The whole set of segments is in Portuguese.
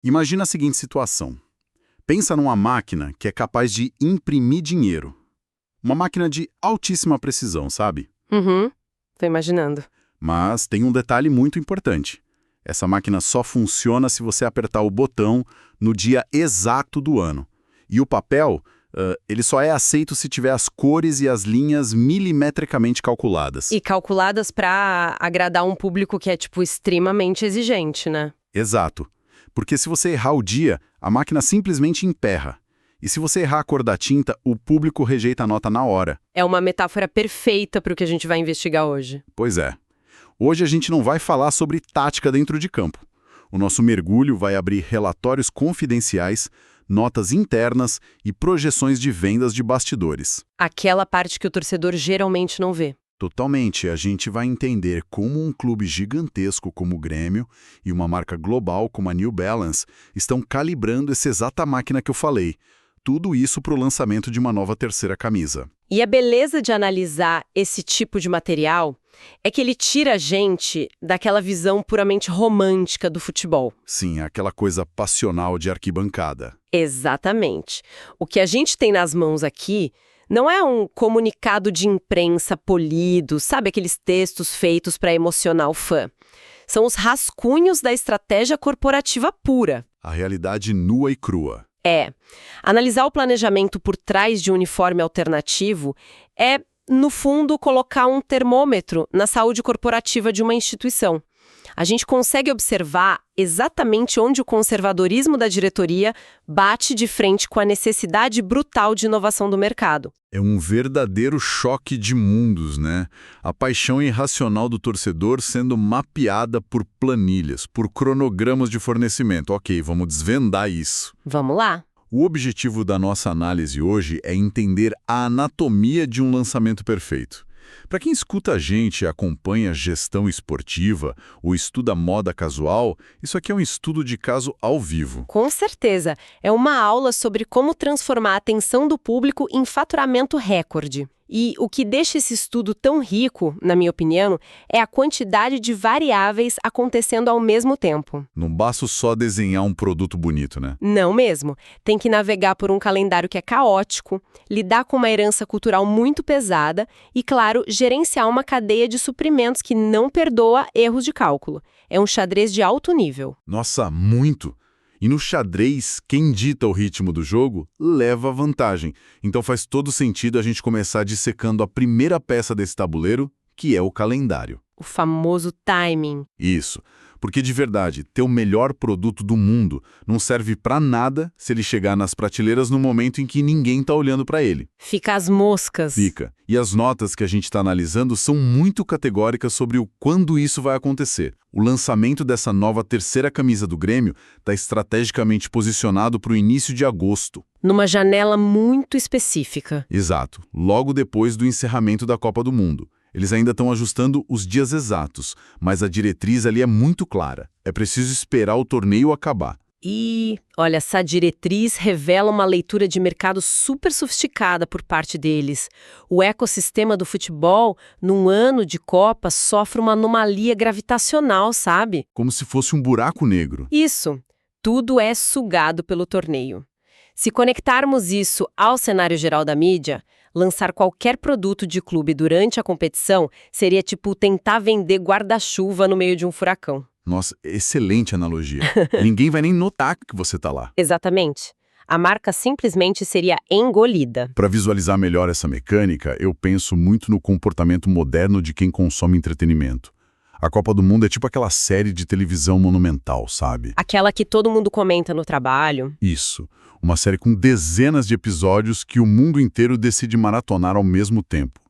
Imagina a seguinte situação. Pensa numa máquina que é capaz de imprimir dinheiro. Uma máquina de altíssima precisão, sabe? Uhum, tô imaginando. Mas tem um detalhe muito importante. Essa máquina só funciona se você apertar o botão no dia exato do ano. E o papel, ele só é aceito se tiver as cores e as linhas milimetricamente calculadas. E calculadas pra agradar um público que é, extremamente exigente, né? Exato. Porque se você errar o dia, a máquina simplesmente emperra. E se você errar a cor da tinta, o público rejeita a nota na hora. É uma metáfora perfeita para o que a gente vai investigar hoje. Pois é. Hoje a gente não vai falar sobre tática dentro de campo. O nosso mergulho vai abrir relatórios confidenciais, notas internas e projeções de vendas de bastidores. Aquela parte que o torcedor geralmente não vê. Totalmente, a gente vai entender como um clube gigantesco como o Grêmio e uma marca global como a New Balance estão calibrando essa exata máquina que eu falei. Tudo isso para o lançamento de uma nova terceira camisa. E a beleza de analisar esse tipo de material é que ele tira a gente daquela visão puramente romântica do futebol. Sim, aquela coisa passional de arquibancada. Exatamente. O que a gente tem nas mãos aqui não é um comunicado de imprensa polido, sabe aqueles textos feitos para emocionar o fã. São os rascunhos da estratégia corporativa pura. A realidade nua e crua. Analisar o planejamento por trás de um uniforme alternativo é, no fundo, colocar um termômetro na saúde corporativa de uma instituição. A gente consegue observar exatamente onde o conservadorismo da diretoria bate de frente com a necessidade brutal de inovação do mercado. É um verdadeiro choque de mundos, né? A paixão irracional do torcedor sendo mapeada por planilhas, por cronogramas de fornecimento. Ok, vamos desvendar isso. Vamos lá? O objetivo da nossa análise hoje é entender a anatomia de um lançamento perfeito. Para quem escuta a gente e acompanha gestão esportiva ou estuda moda casual, isso aqui é um estudo de caso ao vivo. Com certeza. É uma aula sobre como transformar a atenção do público em faturamento recorde. E o que deixa esse estudo tão rico, na minha opinião, é a quantidade de variáveis acontecendo ao mesmo tempo. Não basta só desenhar um produto bonito, né? Não mesmo. Tem que navegar por um calendário que é caótico, lidar com uma herança cultural muito pesada e, claro, gerenciar uma cadeia de suprimentos que não perdoa erros de cálculo. É um xadrez de alto nível. Nossa, muito! E no xadrez, quem dita o ritmo do jogo leva vantagem. Então faz todo sentido a gente começar dissecando a primeira peça desse tabuleiro, que é o calendário. O famoso timing. Isso. Porque, de verdade, ter o melhor produto do mundo não serve pra nada se ele chegar nas prateleiras no momento em que ninguém tá olhando pra ele. Fica às moscas. Fica. E as notas que a gente está analisando são muito categóricas sobre o quando isso vai acontecer. O lançamento dessa nova terceira camisa do Grêmio está estrategicamente posicionado para o início de agosto. Numa janela muito específica. Exato. Logo depois do encerramento da Copa do Mundo. Eles ainda estão ajustando os dias exatos, mas a diretriz ali é muito clara. É preciso esperar o torneio acabar. E, olha, essa diretriz revela uma leitura de mercado super sofisticada por parte deles. O ecossistema do futebol, num ano de Copa, sofre uma anomalia gravitacional, sabe? Como se fosse um buraco negro. Isso. Tudo é sugado pelo torneio. Se conectarmos isso ao cenário geral da mídia, lançar qualquer produto de clube durante a competição seria tipo tentar vender guarda-chuva no meio de um furacão. Nossa, excelente analogia. Ninguém vai nem notar que você tá lá. Exatamente. A marca simplesmente seria engolida. Para visualizar melhor essa mecânica, eu penso muito no comportamento moderno de quem consome entretenimento. A Copa do Mundo é tipo aquela série de televisão monumental, sabe? Aquela que todo mundo comenta no trabalho. Isso. Uma série com dezenas de episódios que o mundo inteiro decide maratonar ao mesmo tempo.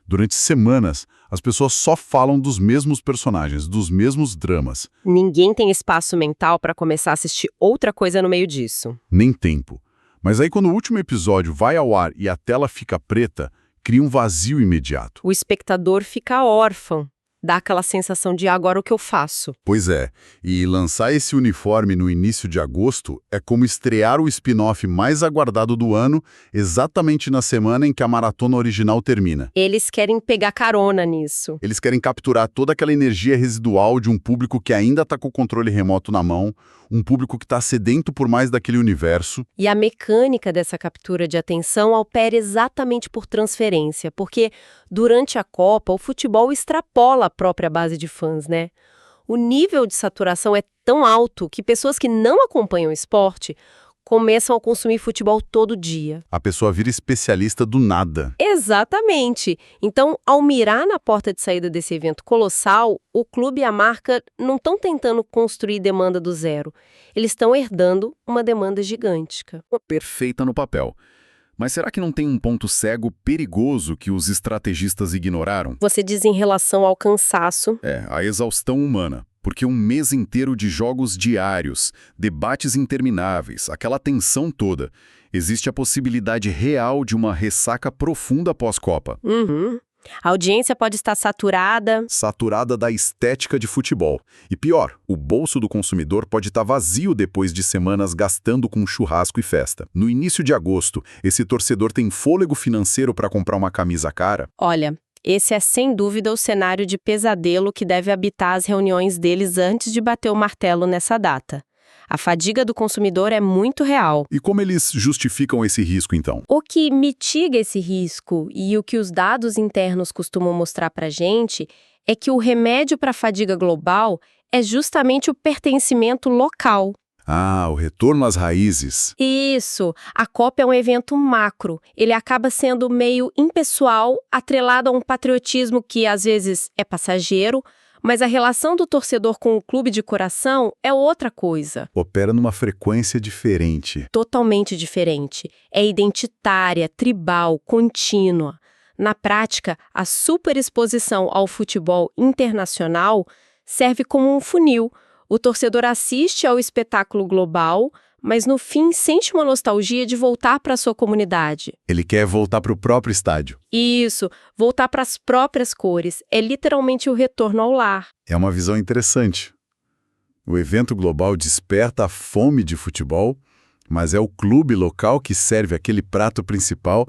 Durante semanas, as pessoas só falam dos mesmos personagens, dos mesmos dramas. Ninguém tem espaço mental para começar a assistir outra coisa no meio disso. Nem tempo. Mas aí quando o último episódio vai ao ar e a tela fica preta, cria um vazio imediato. O espectador fica órfão. Dá aquela sensação de agora o que eu faço. Pois é, e lançar esse uniforme no início de agosto é como estrear o spin-off mais aguardado do ano, exatamente na semana em que a maratona original termina. Eles querem pegar carona nisso. Eles querem capturar toda aquela energia residual de um público que ainda está com o controle remoto na mão, um público que está sedento por mais daquele universo. E a mecânica dessa captura de atenção opera exatamente por transferência, porque durante a Copa o futebol extrapola a própria base de fãs, né? O nível de saturação é tão alto que pessoas que não acompanham o esporte começam a consumir futebol todo dia. A pessoa vira especialista do nada. Exatamente. Então, ao mirar na porta de saída desse evento colossal, o clube e a marca não estão tentando construir demanda do zero. Eles estão herdando uma demanda gigantesca. Perfeita no papel. Mas será que não tem um ponto cego perigoso que os estrategistas ignoraram? Você diz em relação ao cansaço. A exaustão humana. Porque um mês inteiro de jogos diários, debates intermináveis, aquela tensão toda, existe a possibilidade real de uma ressaca profunda pós-Copa. A audiência pode estar saturada. Saturada da estética de futebol. E pior, o bolso do consumidor pode estar vazio depois de semanas gastando com churrasco e festa. No início de agosto, esse torcedor tem fôlego financeiro para comprar uma camisa cara? Olha, esse é sem dúvida o cenário de pesadelo que deve habitar as reuniões deles antes de bater o martelo nessa data. A fadiga do consumidor é muito real. E como eles justificam esse risco, então? O que mitiga esse risco e o que os dados internos costumam mostrar para a gente é que o remédio para a fadiga global é justamente o pertencimento local. O retorno às raízes. Isso. A Copa é um evento macro. Ele acaba sendo meio impessoal, atrelado a um patriotismo que, às vezes, é passageiro, mas a relação do torcedor com o clube de coração é outra coisa. Opera numa frequência diferente. Totalmente diferente. É identitária, tribal, contínua. Na prática, a superexposição ao futebol internacional serve como um funil. O torcedor assiste ao espetáculo global, mas no fim sente uma nostalgia de voltar para a sua comunidade. Ele quer voltar para o próprio estádio. Isso, voltar para as próprias cores. É literalmente o retorno ao lar. É uma visão interessante. O evento global desperta a fome de futebol, mas é o clube local que serve aquele prato principal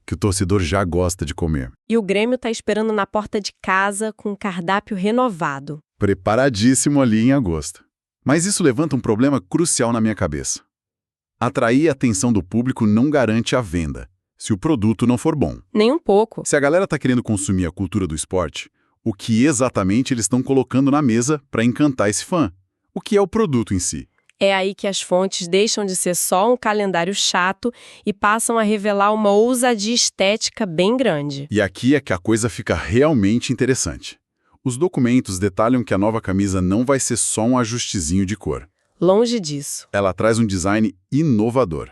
que o torcedor já gosta de comer. E o Grêmio está esperando na porta de casa com um cardápio renovado. Preparadíssimo ali em agosto. Mas isso levanta um problema crucial na minha cabeça. Atrair a atenção do público não garante a venda, se o produto não for bom. Nem um pouco. Se a galera está querendo consumir a cultura do esporte, o que exatamente eles estão colocando na mesa para encantar esse fã? O que é o produto em si? É aí que as fontes deixam de ser só um calendário chato e passam a revelar uma ousadia estética bem grande. E aqui é que a coisa fica realmente interessante. Os documentos detalham que a nova camisa não vai ser só um ajustezinho de cor. Longe disso. Ela traz um design inovador.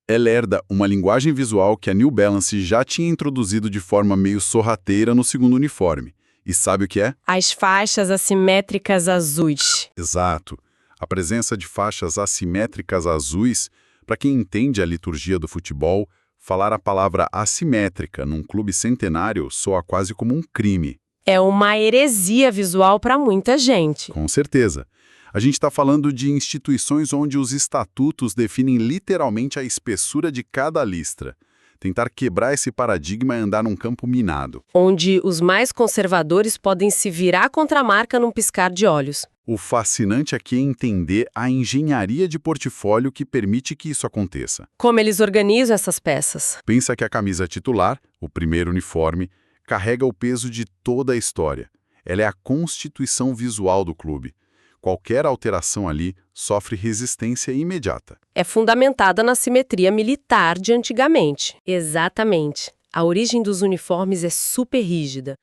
Ela herda uma linguagem visual que a New Balance já tinha introduzido de forma meio sorrateira no segundo uniforme. E sabe o que é? As faixas assimétricas azuis. Exato. A presença de faixas assimétricas azuis, para quem entende a liturgia do futebol, falar a palavra assimétrica num clube centenário soa quase como um crime. É uma heresia visual para muita gente. Com certeza. A gente está falando de instituições onde os estatutos definem literalmente a espessura de cada listra. Tentar quebrar esse paradigma é andar num campo minado. Onde os mais conservadores podem se virar contra a marca num piscar de olhos. O fascinante aqui é entender a engenharia de portfólio que permite que isso aconteça. Como eles organizam essas peças? Pensa que a camisa titular, o primeiro uniforme, carrega o peso de toda a história. Ela é a constituição visual do clube. Qualquer alteração ali sofre resistência imediata. É fundamentada na simetria militar de antigamente. Exatamente. A origem dos uniformes é super rígida.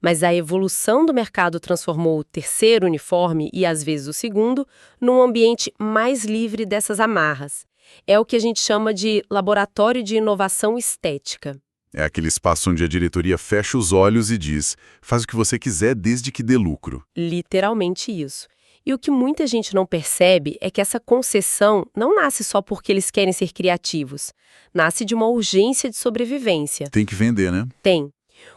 Mas a evolução do mercado transformou o terceiro uniforme, e às vezes o segundo, num ambiente mais livre dessas amarras. É o que a gente chama de laboratório de inovação estética. É aquele espaço onde a diretoria fecha os olhos e diz: faz o que você quiser desde que dê lucro. Literalmente isso. E o que muita gente não percebe é que essa concessão não nasce só porque eles querem ser criativos. Nasce de uma urgência de sobrevivência. Tem que vender, né? Tem.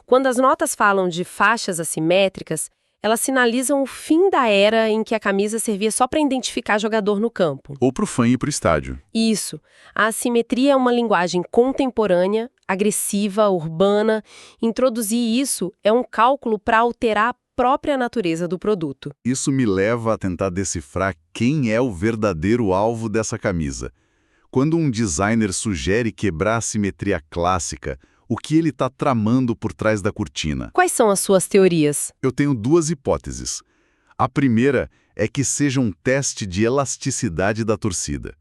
Quando as notas falam de faixas assimétricas, elas sinalizam o fim da era em que a camisa servia só para identificar jogador no campo. Ou para o fã ir para o estádio. Isso. A assimetria é uma linguagem contemporânea, agressiva, urbana. Introduzir isso é um cálculo para alterar a própria natureza do produto. Isso me leva a tentar decifrar quem é o verdadeiro alvo dessa camisa. Quando um designer sugere quebrar a simetria clássica, o que ele está tramando por trás da cortina? Quais são as suas teorias? Eu tenho duas hipóteses. A primeira é que seja um teste de elasticidade da torcida.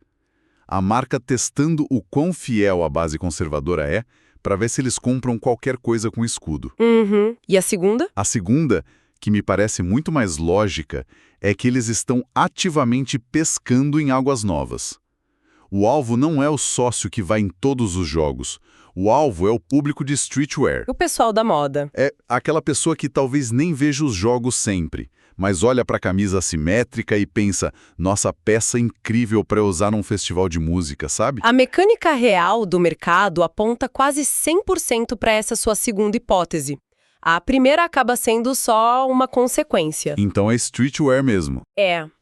A marca testando o quão fiel a base conservadora é, para ver se eles compram qualquer coisa com escudo. E a segunda? A segunda, que me parece muito mais lógica, é que eles estão ativamente pescando em águas novas. O alvo não é o sócio que vai em todos os jogos. O alvo é o público de streetwear. O pessoal da moda. É aquela pessoa que talvez nem veja os jogos sempre, mas olha para a camisa assimétrica e pensa, nossa, peça incrível para usar num festival de música, sabe? A mecânica real do mercado aponta quase 100% para essa sua segunda hipótese. A primeira acaba sendo só uma consequência. Então é streetwear mesmo.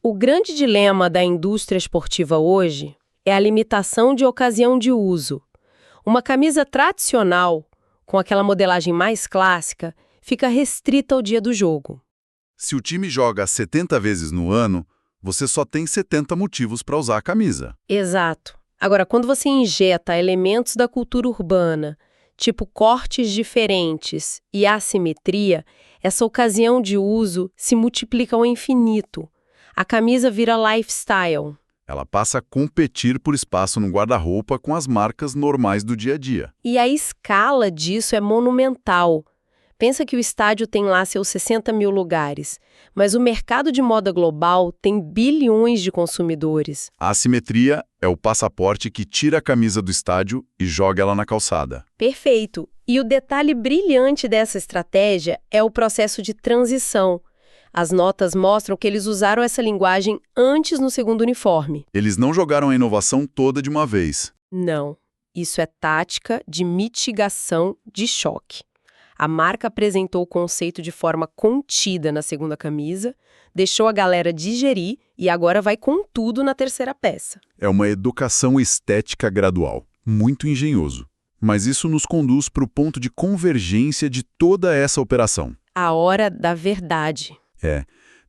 O grande dilema da indústria esportiva hoje é a limitação de ocasião de uso. Uma camisa tradicional, com aquela modelagem mais clássica, fica restrita ao dia do jogo. Se o time joga 70 vezes no ano, você só tem 70 motivos para usar a camisa. Exato. Agora, quando você injeta elementos da cultura urbana, tipo cortes diferentes e assimetria, essa ocasião de uso se multiplica ao infinito. A camisa vira lifestyle. Ela passa a competir por espaço no guarda-roupa com as marcas normais do dia a dia. E a escala disso é monumental. Pensa que o estádio tem lá seus 60 mil lugares, mas o mercado de moda global tem bilhões de consumidores. A assimetria é o passaporte que tira a camisa do estádio e joga ela na calçada. Perfeito. E o detalhe brilhante dessa estratégia é o processo de transição. As notas mostram que eles usaram essa linguagem antes no segundo uniforme. Eles não jogaram a inovação toda de uma vez. Não. Isso é tática de mitigação de choque. A marca apresentou o conceito de forma contida na segunda camisa, deixou a galera digerir e agora vai com tudo na terceira peça. É uma educação estética gradual. Muito engenhoso. Mas isso nos conduz para o ponto de convergência de toda essa operação. A hora da verdade.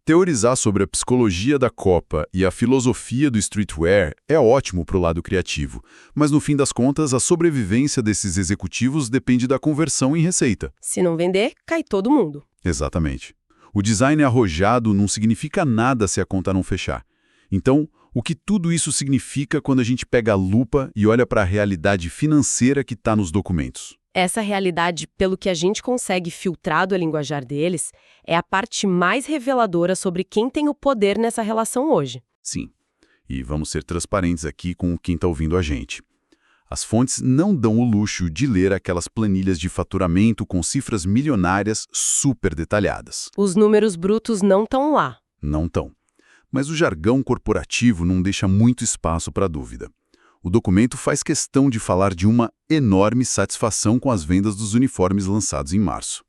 Teorizar sobre a psicologia da Copa e a filosofia do streetwear é ótimo para o lado criativo, mas no fim das contas a sobrevivência desses executivos depende da conversão em receita. Se não vender, cai todo mundo. Exatamente. O design arrojado não significa nada se a conta não fechar. Então, o que tudo isso significa quando a gente pega a lupa e olha para a realidade financeira que está nos documentos? Essa realidade, pelo que a gente consegue filtrar do linguajar deles, é a parte mais reveladora sobre quem tem o poder nessa relação hoje. Sim. E vamos ser transparentes aqui com quem está ouvindo a gente. As fontes não dão o luxo de ler aquelas planilhas de faturamento com cifras milionárias super detalhadas. Os números brutos não estão lá. Não estão. Mas o jargão corporativo não deixa muito espaço para dúvida. O documento faz questão de falar de uma enorme satisfação com as vendas dos uniformes lançados em março.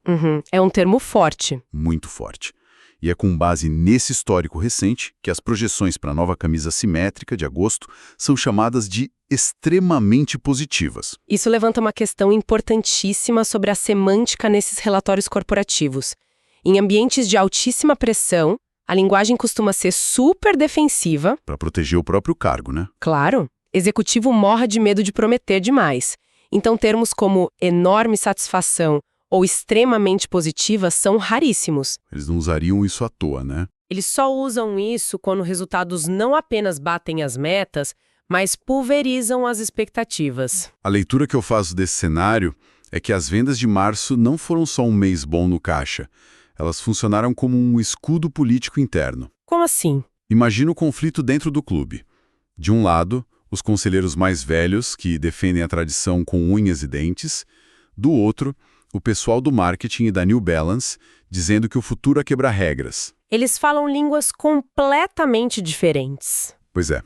É um termo forte. Muito forte. E é com base nesse histórico recente que as projeções para a nova camisa simétrica de agosto são chamadas de extremamente positivas. Isso levanta uma questão importantíssima sobre a semântica nesses relatórios corporativos. Em ambientes de altíssima pressão, a linguagem costuma ser super defensiva. Para proteger o próprio cargo, né? Claro. Executivo morra de medo de prometer demais. Então, termos como enorme satisfação ou extremamente positiva são raríssimos. Eles não usariam isso à toa, né? Eles só usam isso quando resultados não apenas batem as metas, mas pulverizam as expectativas. A leitura que eu faço desse cenário é que as vendas de março não foram só um mês bom no caixa. Elas funcionaram como um escudo político interno. Como assim? Imagina o conflito dentro do clube. De um lado, os conselheiros mais velhos, que defendem a tradição com unhas e dentes. Do outro, o pessoal do marketing e da New Balance, dizendo que o futuro é quebrar regras. Eles falam línguas completamente diferentes. Pois é.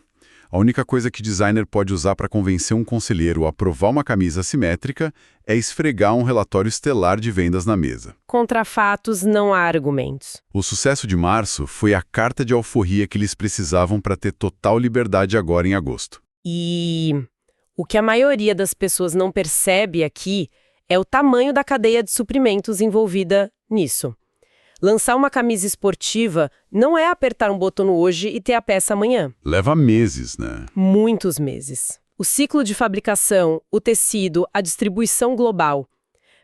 A única coisa que designer pode usar para convencer um conselheiro a aprovar uma camisa assimétrica é esfregar um relatório estelar de vendas na mesa. Contra fatos, não há argumentos. O sucesso de março foi a carta de alforria que eles precisavam para ter total liberdade agora em agosto. E o que a maioria das pessoas não percebe aqui é o tamanho da cadeia de suprimentos envolvida nisso. Lançar uma camisa esportiva não é apertar um botão hoje e ter a peça amanhã. Leva meses, né? Muitos meses. O ciclo de fabricação, o tecido, a distribuição global.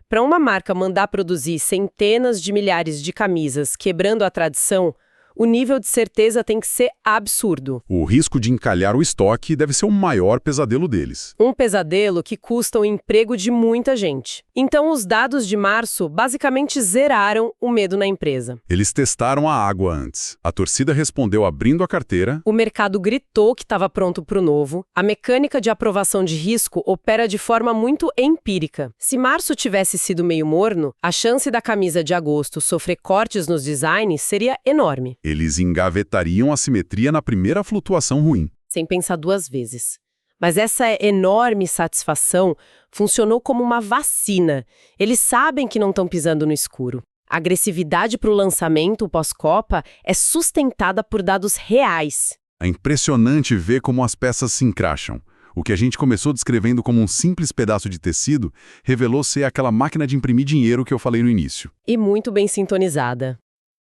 Para uma marca mandar produzir centenas de milhares de camisas quebrando a tradição, o nível de certeza tem que ser absurdo. O risco de encalhar o estoque deve ser o maior pesadelo deles. Um pesadelo que custa o emprego de muita gente. Então, os dados de março basicamente zeraram o medo na empresa. Eles testaram a água antes. A torcida respondeu abrindo a carteira. O mercado gritou que estava pronto para o novo. A mecânica de aprovação de risco opera de forma muito empírica. Se março tivesse sido meio morno, a chance da camisa de agosto sofrer cortes nos designs seria enorme. Eles engavetariam a simetria na primeira flutuação ruim. Sem pensar duas vezes. Mas essa enorme satisfação funcionou como uma vacina. Eles sabem que não estão pisando no escuro. A agressividade para o lançamento pós-Copa é sustentada por dados reais. É impressionante ver como as peças se encaixam. O que a gente começou descrevendo como um simples pedaço de tecido revelou ser aquela máquina de imprimir dinheiro que eu falei no início. E muito bem sintonizada.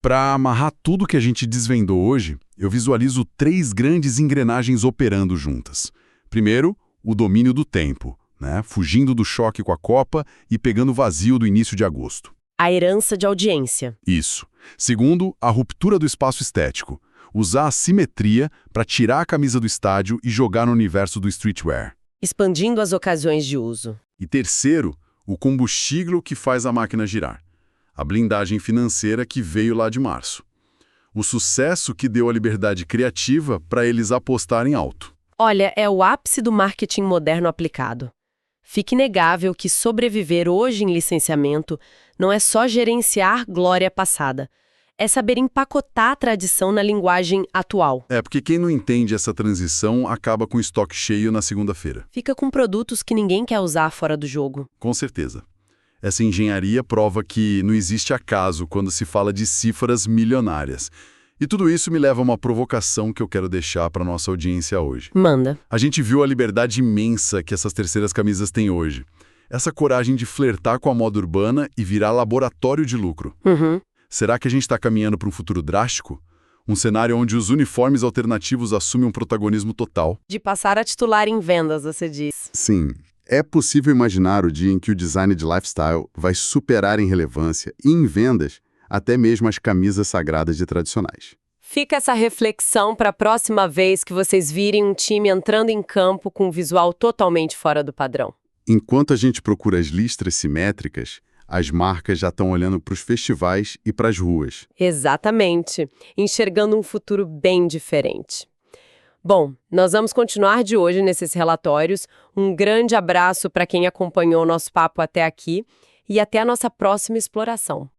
Para amarrar tudo que a gente desvendou hoje, eu visualizo 3 grandes engrenagens operando juntas. Primeiro, o domínio do tempo, né? Fugindo do choque com a Copa e pegando vazio do início de agosto. A herança de audiência. Isso. Segundo, a ruptura do espaço estético. Usar a simetria para tirar a camisa do estádio e jogar no universo do streetwear. Expandindo as ocasiões de uso. E terceiro, o combustível que faz a máquina girar. A blindagem financeira que veio lá de março. O sucesso que deu a liberdade criativa para eles apostarem alto. Olha, é o ápice do marketing moderno aplicado. Fica inegável que sobreviver hoje em licenciamento não é só gerenciar glória passada. É saber empacotar a tradição na linguagem atual. Porque quem não entende essa transição acaba com o estoque cheio na segunda-feira. Fica com produtos que ninguém quer usar fora do jogo. Com certeza. Essa engenharia prova que não existe acaso quando se fala de cifras milionárias. E tudo isso me leva a uma provocação que eu quero deixar para nossa audiência hoje. Manda. A gente viu a liberdade imensa que essas terceiras camisas têm hoje. Essa coragem de flertar com a moda urbana e virar laboratório de lucro. Será que a gente está caminhando para um futuro drástico? Um cenário onde os uniformes alternativos assumem um protagonismo total? De passar a titular em vendas, você diz. Sim, é possível imaginar o dia em que o design de lifestyle vai superar em relevância e em vendas até mesmo as camisas sagradas de tradicionais. Fica essa reflexão para a próxima vez que vocês virem um time entrando em campo com um visual totalmente fora do padrão. Enquanto a gente procura as listras simétricas, as marcas já estão olhando para os festivais e para as ruas. Exatamente, enxergando um futuro bem diferente. Bom, nós vamos continuar de hoje nesses relatórios. Um grande abraço para quem acompanhou o nosso papo até aqui e até a nossa próxima exploração.